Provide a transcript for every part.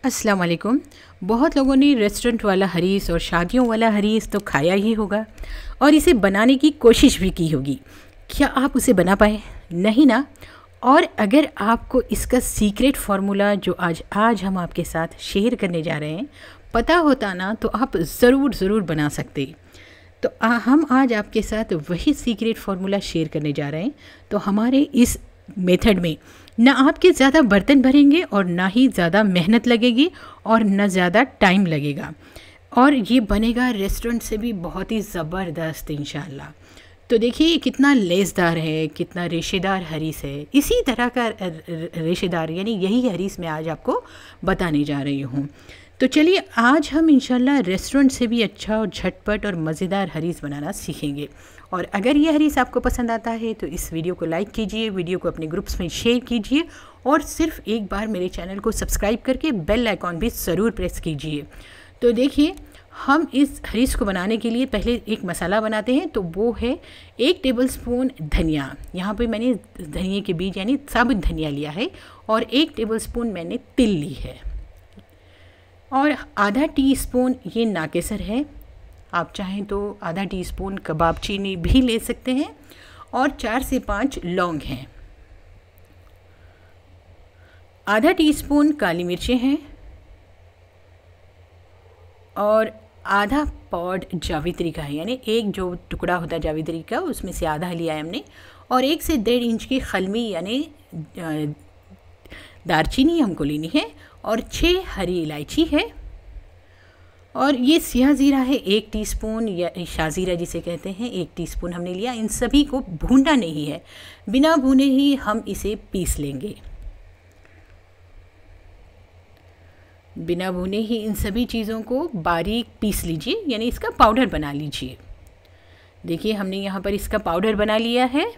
अस्सलाम वालेकुम। बहुत लोगों ने रेस्टोरेंट वाला हरीस और शादियों वाला हरीस तो खाया ही होगा और इसे बनाने की कोशिश भी की होगी। क्या आप उसे बना पाए? नहीं ना। और अगर आपको इसका सीक्रेट फार्मूला जो आज हम आपके साथ शेयर करने जा रहे हैं पता होता ना, तो आप ज़रूर बना सकते। तो हम आज आपके साथ वही सीक्रेट फार्मूला शेयर करने जा रहे हैं। तो हमारे इस मेथड में ना आपके ज़्यादा बर्तन भरेंगे और ना ही ज़्यादा मेहनत लगेगी और ना ज़्यादा टाइम लगेगा, और ये बनेगा रेस्टोरेंट से भी बहुत ही ज़बरदस्त इंशाल्लाह। तो देखिए ये कितना लेसदार है, कितना रेशेदार हरीस है। इसी तरह का रेशेदार यानी यही हरीस मैं आज आपको बताने जा रही हूँ। तो चलिए आज हम इंशाल्लाह रेस्टोरेंट से भी अच्छा और झटपट और मज़ेदार हरीस बनाना सीखेंगे। और अगर ये हरीस आपको पसंद आता है तो इस वीडियो को लाइक कीजिए, वीडियो को अपने ग्रुप्स में शेयर कीजिए और सिर्फ एक बार मेरे चैनल को सब्सक्राइब करके बेल आइकॉन भी ज़रूर प्रेस कीजिए। तो देखिए हम इस हरीस को बनाने के लिए पहले एक मसाला बनाते हैं। तो वो है 1 टेबलस्पून धनिया। यहाँ पे मैंने धनिया के बीज यानी साबुत धनिया लिया है और 1 टेबलस्पून मैंने तिल ली है और आधा टीस्पून ये नाकेसर है। आप चाहें तो आधा टीस्पून कबाब चीनी भी ले सकते हैं और 4 से 5 लौंग हैं। आधा टीस्पून काली मिर्चें हैं और आधा पॉड जावित्री का है, यानी एक जो टुकड़ा होता है जावित्री का उसमें से आधा लिया है हमने। और 1 से 1.5 इंच की खलमी यानी दारचीनी हमको लेनी है और 6 हरी इलायची है और ये सिया ज़ीरा है 1 टीस्पून या शाज़ीरा जिसे कहते हैं 1 टीस्पून हमने लिया। इन सभी को भूनना नहीं है, बिना भुने ही हम इसे पीस लेंगे। बिना भुने ही इन सभी चीज़ों को बारीक पीस लीजिए, यानी इसका पाउडर बना लीजिए। देखिए हमने यहाँ पर इसका पाउडर बना लिया है।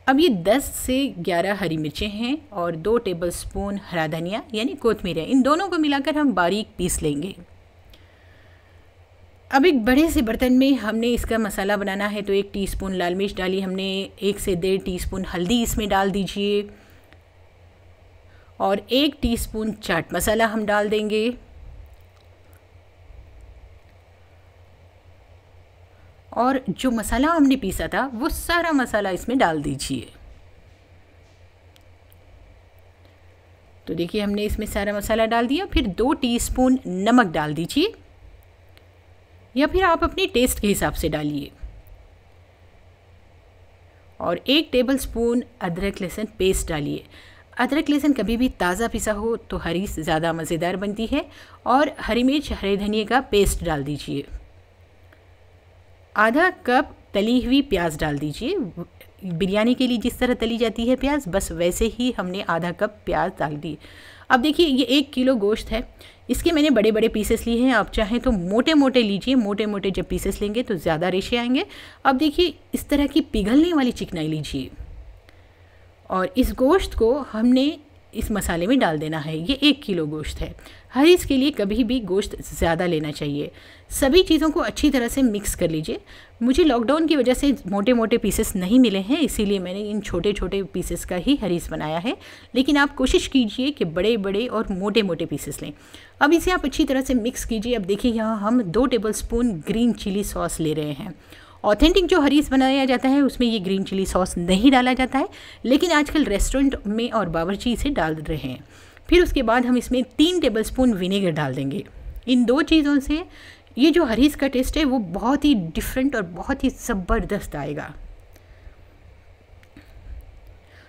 अब ये 10 से 11 हरी मिर्चें हैं और 2 टेबलस्पून हरा धनिया यानी कोतमीर है। इन दोनों को मिलाकर हम बारीक पीस लेंगे। अब एक बड़े से बर्तन में हमने इसका मसाला बनाना है। तो 1 टीस्पून लाल मिर्च डाली हमने, 1 से 1.5 टीस्पून हल्दी इसमें डाल दीजिए और 1 टीस्पून चाट मसाला हम डाल देंगे और जो मसाला हमने पीसा था वो सारा मसाला इसमें डाल दीजिए। तो देखिए हमने इसमें सारा मसाला डाल दिया। फिर 2 टीस्पून नमक डाल दीजिए या फिर आप अपने टेस्ट के हिसाब से डालिए और 1 टेबलस्पून अदरक लहसुन पेस्ट डालिए। अदरक लहसुन कभी भी ताज़ा पिसा हो तो हरीस ज़्यादा मज़ेदार बनती है। और हरी मिर्च हरे धनिए का पेस्ट डाल दीजिए। आधा कप तली हुई प्याज डाल दीजिए। बिरयानी के लिए जिस तरह तली जाती है प्याज, बस वैसे ही हमने आधा कप प्याज डाल दी। अब देखिए ये 1 किलो गोश्त है, इसके मैंने बड़े बड़े पीसेस लिए हैं। आप चाहें तो मोटे मोटे लीजिए, मोटे मोटे जब पीसेस लेंगे तो ज़्यादा रेशे आएंगे। अब देखिए इस तरह की पिघलने वाली चिकनाई लीजिए और इस गोश्त को हमने इस मसाले में डाल देना है। ये 1 किलो गोश्त है। हरीस के लिए कभी भी गोश्त ज़्यादा लेना चाहिए। सभी चीज़ों को अच्छी तरह से मिक्स कर लीजिए। मुझे लॉकडाउन की वजह से मोटे मोटे पीसेस नहीं मिले हैं, इसीलिए मैंने इन छोटे छोटे पीसेस का ही हरीस बनाया है। लेकिन आप कोशिश कीजिए कि बड़े बड़े और मोटे मोटे पीसेस लें। अब इसे आप अच्छी तरह से मिक्स कीजिए। अब देखिए यहाँ हम 2 टेबलस्पून ग्रीन चिली सॉस ले रहे हैं। ऑथेंटिक जो हरीस बनाया जाता है उसमें ये ग्रीन चिली सॉस नहीं डाला जाता है, लेकिन आजकल रेस्टोरेंट में और बावर्ची इसे डाल रहे हैं। फिर उसके बाद हम इसमें 3 टेबलस्पून विनेगर डाल देंगे। इन 2 चीज़ों से ये जो हरीस का टेस्ट है वो बहुत ही डिफरेंट और बहुत ही ज़बरदस्त आएगा।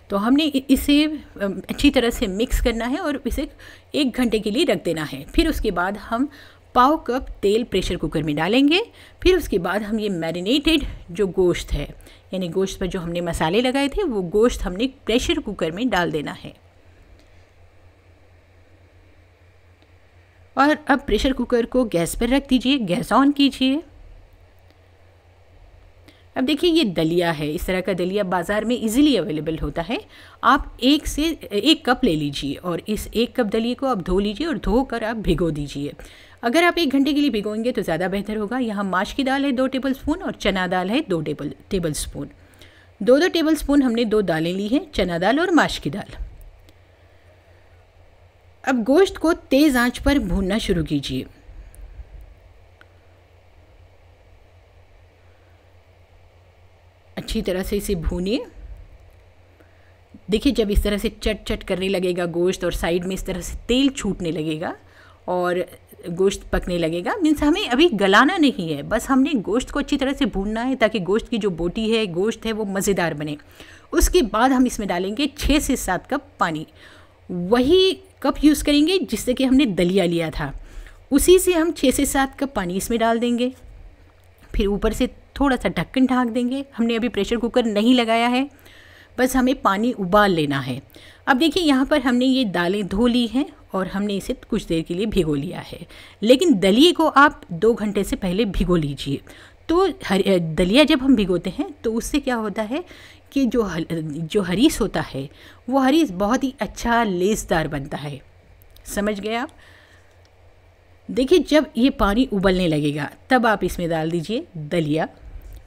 तो हमने इसे अच्छी तरह से मिक्स करना है और इसे 1 घंटे के लिए रख देना है। फिर उसके बाद हम पाव कप तेल प्रेशर कुकर में डालेंगे। फिर उसके बाद हम ये मैरिनेटेड जो गोश्त है, यानी गोश्त पर जो हमने मसाले लगाए थे वो गोश्त हमने प्रेशर कुकर में डाल देना है। और अब प्रेशर कुकर को गैस पर रख दीजिए, गैस ऑन कीजिए। अब देखिए ये दलिया है, इस तरह का दलिया बाज़ार में इजीली अवेलेबल होता है। आप 1 से 1 कप ले लीजिए और इस 1 कप दलिए को आप धो लीजिए और धोकर आप भिगो दीजिए। अगर आप 1 घंटे के लिए भिगोएंगे तो ज़्यादा बेहतर होगा। यहाँ माश की दाल है 2 टेबलस्पून और चना दाल है 2 टेबलस्पून। 2 टेबलस्पून हमने 2 दालें ली हैं, चना दाल और माश की दाल। अब गोश्त को तेज़ आंच पर भूनना शुरू कीजिए। अच्छी तरह से इसे भूनिए। देखिए जब इस तरह से चट चट करने लगेगा गोश्त और साइड में इस तरह से तेल छूटने लगेगा और गोश्त पकने लगेगा, मीन्स हमें अभी गलाना नहीं है, बस हमने गोश्त को अच्छी तरह से भूनना है ताकि गोश्त की जो बोटी है, गोश्त है, वो मज़ेदार बने। उसके बाद हम इसमें डालेंगे 6 से 7 कप पानी। वही कप यूज़ करेंगे जिससे कि हमने दलिया लिया था, उसी से हम 6 से 7 कप पानी इसमें डाल देंगे। फिर ऊपर से थोड़ा सा ढक्कन ढाँक देंगे। हमने अभी प्रेशर कुकर नहीं लगाया है, बस हमें पानी उबाल लेना है। अब देखिए यहाँ पर हमने ये दालें धो ली हैं और हमने इसे कुछ देर के लिए भिगो लिया है, लेकिन दलिए को आप 2 घंटे से पहले भिगो लीजिए। तो दलिया जब हम भिगोते हैं तो उससे क्या होता है कि जो हरीस होता है वो हरीस बहुत ही अच्छा लेसदार बनता है। समझ गए आप? देखिए जब ये पानी उबलने लगेगा तब आप इसमें डाल दीजिए दलिया,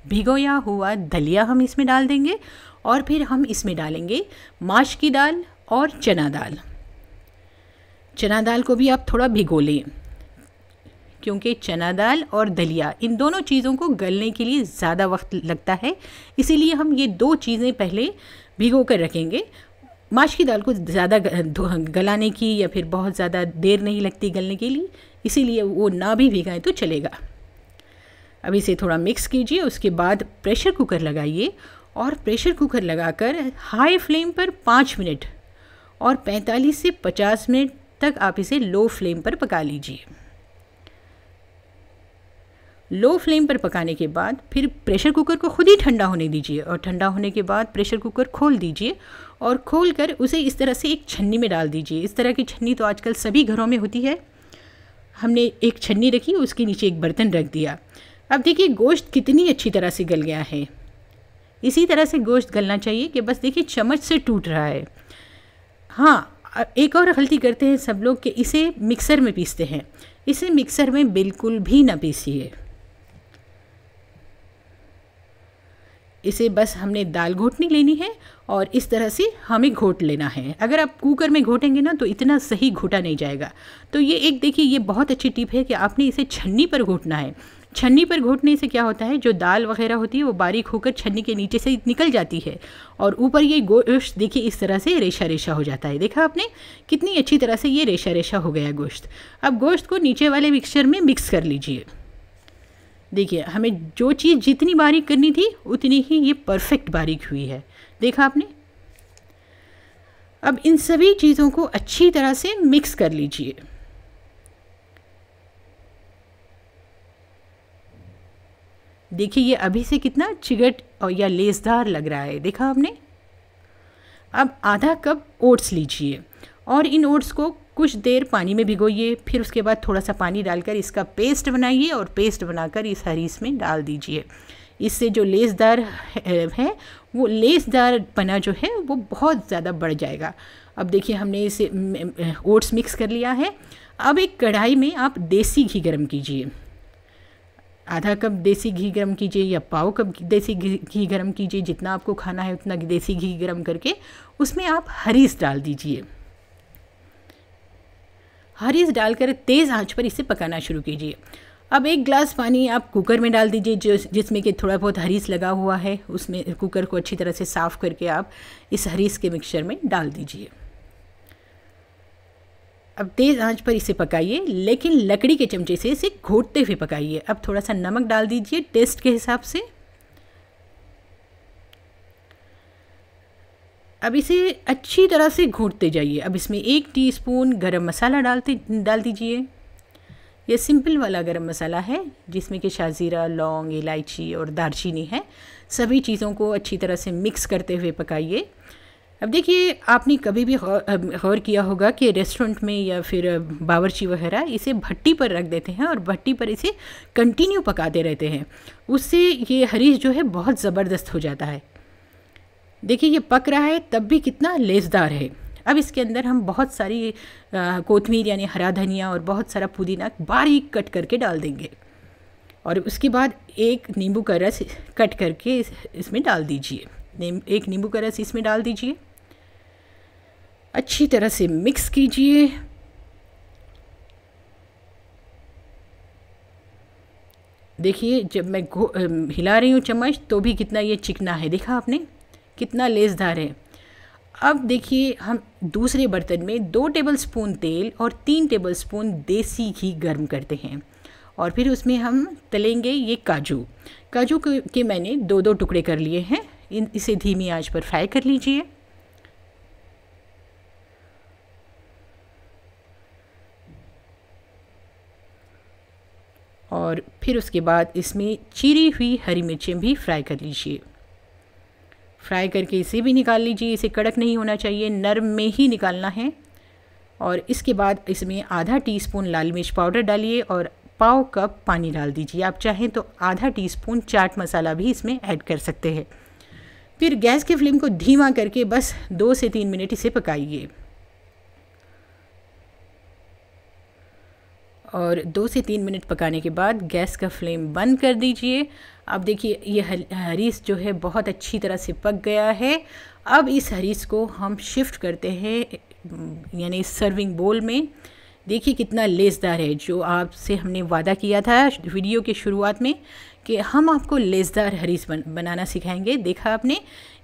भिगोया हुआ दलिया हम इसमें डाल देंगे और फिर हम इसमें डालेंगे माश की दाल और चना दाल। चना दाल को भी आप थोड़ा भिगो लें, क्योंकि चना दाल और दलिया इन दोनों चीज़ों को गलने के लिए ज़्यादा वक्त लगता है, इसीलिए हम ये 2 चीज़ें पहले भिगो कर रखेंगे। माश की दाल को ज़्यादा गलाने की या फिर बहुत ज़्यादा देर नहीं लगती गलने के लिए, इसीलिए वो ना भी भिगाएं तो चलेगा। अब इसे थोड़ा मिक्स कीजिए। उसके बाद प्रेशर कुकर लगाइए और प्रेशर कुकर लगाकर हाई फ्लेम पर 5 मिनट और 45 से 50 मिनट तक आप इसे लो फ्लेम पर पका लीजिए। लो फ्लेम पर पकाने के बाद फिर प्रेशर कुकर को खुद ही ठंडा होने दीजिए और ठंडा होने के बाद प्रेशर कुकर खोल दीजिए और खोल कर उसे इस तरह से एक छन्नी में डाल दीजिए। इस तरह की छन्नी तो आजकल सभी घरों में होती है। हमने एक छन्नी रखी, उसके नीचे एक बर्तन रख दिया। अब देखिए गोश्त कितनी अच्छी तरह से गल गया है। इसी तरह से गोश्त गलना चाहिए कि बस देखिए चम्मच से टूट रहा है। हाँ, एक और गलती करते हैं सब लोग कि इसे मिक्सर में पीसते हैं। इसे मिक्सर में बिल्कुल भी ना पीसिए। इसे बस हमने दाल घोटनी लेनी है और इस तरह से हमें घोट लेना है। अगर आप कुकर में घोटेंगे ना तो इतना सही घोटा नहीं जाएगा। तो ये एक देखिए ये बहुत अच्छी टिप है कि आपने इसे छन्नी पर घोटना है। छन्नी पर घोटने से क्या होता है, जो दाल वगैरह होती है वो बारीक होकर छन्नी के नीचे से निकल जाती है और ऊपर ये गोश्त देखिए इस तरह से रेशा रेशा हो जाता है। देखा आपने कितनी अच्छी तरह से ये रेशा रेशा हो गया गोश्त। अब गोश्त को नीचे वाले मिक्सचर में मिक्स कर लीजिए। देखिए हमें जो चीज़ जितनी बारीक करनी थी उतनी ही ये परफेक्ट बारीक हुई है। देखा आपने? अब इन सभी चीज़ों को अच्छी तरह से मिक्स कर लीजिए। देखिए ये अभी से कितना चिगट और या लेसदार लग रहा है। देखा आपने? अब आधा कप ओट्स लीजिए और इन ओट्स को कुछ देर पानी में भिगोइए। फिर उसके बाद थोड़ा सा पानी डालकर इसका पेस्ट बनाइए और पेस्ट बनाकर इस हरीस में डाल दीजिए। इससे जो लेसदार है वो लेसदार पना जो है वो बहुत ज़्यादा बढ़ जाएगा। अब देखिए हमने इसे ओट्स मिक्स कर लिया है। अब एक कढ़ाई में आप देसी घी गरम कीजिए। आधा कप देसी घी गरम कीजिए या पाव कप देसी घी गरम कीजिए। जितना आपको खाना है उतना देसी घी गरम करके उसमें आप हरीस डाल दीजिए। हरीस डालकर तेज़ आंच पर इसे पकाना शुरू कीजिए। अब 1 गिलास पानी आप कुकर में डाल दीजिए जिसमें कि थोड़ा बहुत हरीस लगा हुआ है। उसमें कुकर को अच्छी तरह से साफ़ करके आप इस हरीस के मिक्सचर में डाल दीजिए। अब तेज़ आंच पर इसे पकाइए, लेकिन लकड़ी के चमचे से इसे घोटते हुए पकाइए। अब थोड़ा सा नमक डाल दीजिए टेस्ट के हिसाब से। अब इसे अच्छी तरह से घोटते जाइए। अब इसमें 1 टीस्पून गरम मसाला डाल दीजिए। ये सिंपल वाला गरम मसाला है जिसमें कि शाज़ीरा, लौंग, इलायची और दालचीनी है। सभी चीज़ों को अच्छी तरह से मिक्स करते हुए पकाइए। अब देखिए आपने कभी भी गौर किया होगा कि रेस्टोरेंट में या फिर बावर्ची वगैरह इसे भट्टी पर रख देते हैं और भट्टी पर इसे कंटिन्यू पकाते रहते हैं। उससे ये हरीस जो है बहुत ज़बरदस्त हो जाता है। देखिए ये पक रहा है तब भी कितना लेसदार है। अब इसके अंदर हम बहुत सारी कोतमीर यानी हरा धनिया और बहुत सारा पुदीना बारीक कट करके डाल देंगे और उसके बाद 1 नींबू का रस कट करके इसमें डाल दीजिए। 1 नींबू का रस इसमें डाल दीजिए। अच्छी तरह से मिक्स कीजिए देखिए जब मैं हिला रही हूँ चम्मच तो भी कितना ये चिकना है, देखा आपने कितना लेसदार है। अब देखिए हम दूसरे बर्तन में 2 टेबलस्पून तेल और 3 टेबलस्पून देसी घी गर्म करते हैं और फिर उसमें हम तलेंगे ये काजू। काजू के मैंने 2-2 टुकड़े कर लिए हैं। इसे धीमी आंच पर फ्राई कर लीजिए। और फिर उसके बाद इसमें चीरी हुई हरी मिर्चें भी फ्राई कर लीजिए। फ्राई करके इसे भी निकाल लीजिए। इसे कड़क नहीं होना चाहिए, नरम में ही निकालना है। और इसके बाद इसमें आधा टीस्पून लाल मिर्च पाउडर डालिए और पाव कप पानी डाल दीजिए। आप चाहें तो आधा टीस्पून चाट मसाला भी इसमें ऐड कर सकते हैं। फिर गैस के फ्लेम को धीमा करके बस 2 से 3 मिनट इसे पकाइए। और 2 से 3 मिनट पकाने के बाद गैस का फ्लेम बंद कर दीजिए। अब देखिए ये हरीस जो है बहुत अच्छी तरह से पक गया है। अब इस हरीस को हम शिफ्ट करते हैं यानी सर्विंग बोल में। देखिए कितना लेसदार है, जो आपसे हमने वादा किया था वीडियो के शुरुआत में कि हम आपको लेसदार हरीस बनाना सिखाएंगे। देखा आपने,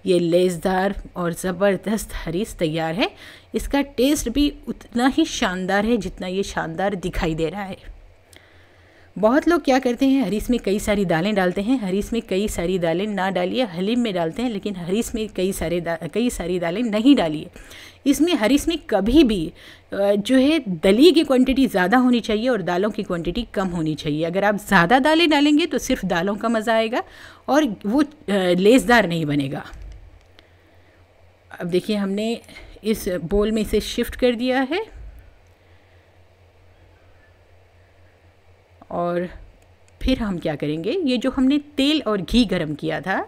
ये लेसदार और ज़बरदस्त हरीस तैयार है। इसका टेस्ट भी उतना ही शानदार है जितना ये शानदार दिखाई दे रहा है। बहुत लोग क्या करते हैं, हरीस में कई सारी दालें डालते हैं। हरीस में कई सारी दालें ना डालिए, हलीम में डालते हैं, लेकिन हरीस में कई सारी दालें नहीं डालिए। इसमें हरीस में कभी भी जो है दली की क्वांटिटी ज़्यादा होनी चाहिए और दालों की क्वांटिटी कम होनी चाहिए। अगर आप ज़्यादा दालें डालेंगे तो सिर्फ दालों का मज़ा आएगा और वो लेसदार नहीं बनेगा। अब देखिए हमने इस बोल में इसे शिफ्ट कर दिया है और फिर हम क्या करेंगे, ये जो हमने तेल और घी गरम किया था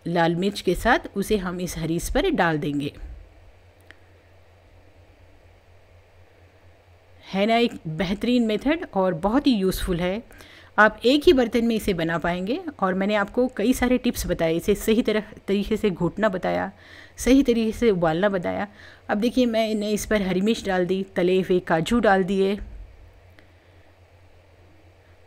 लाल मिर्च के साथ, उसे हम इस हरीस पर डाल देंगे। है ना एक बेहतरीन मेथड और बहुत ही यूज़फुल है। आप एक ही बर्तन में इसे बना पाएंगे और मैंने आपको कई सारे टिप्स बताए। इसे सही तरीके से घोटना बताया, सही तरीके से उबालना बताया। अब देखिए मैंने इस पर हरी मिर्च डाल दी, तले हुए काजू डाल दिए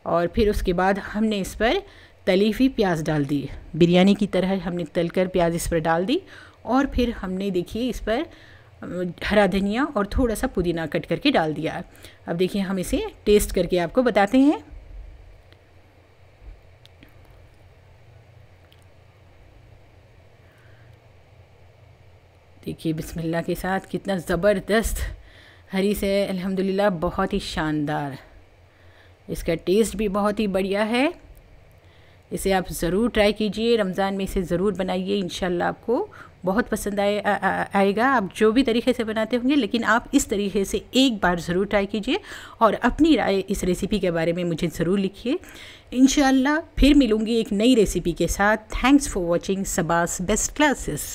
और फिर उसके बाद हमने इस पर तली हुई प्याज डाल दी। बिरयानी की तरह हमने तलकर प्याज इस पर डाल दी और फिर हमने देखिए इस पर हरा धनिया और थोड़ा सा पुदीना कट करके डाल दिया। अब देखिए हम इसे टेस्ट करके आपको बताते हैं। देखिए बिस्मिल्लाह के साथ कितना ज़बरदस्त हरीस है, अल्हम्दुलिल्लाह बहुत ही शानदार। इसका टेस्ट भी बहुत ही बढ़िया है। इसे आप ज़रूर ट्राई कीजिए, रमज़ान में इसे ज़रूर बनाइए, इंशाल्लाह आपको बहुत पसंद आएगा। आप जो भी तरीके से बनाते होंगे, लेकिन आप इस तरीके से एक बार ज़रूर ट्राई कीजिए और अपनी राय इस रेसिपी के बारे में मुझे ज़रूर लिखिए। इंशाल्लाह फिर मिलूँगी एक नई रेसिपी के साथ। Thanks for watching सबास best classes.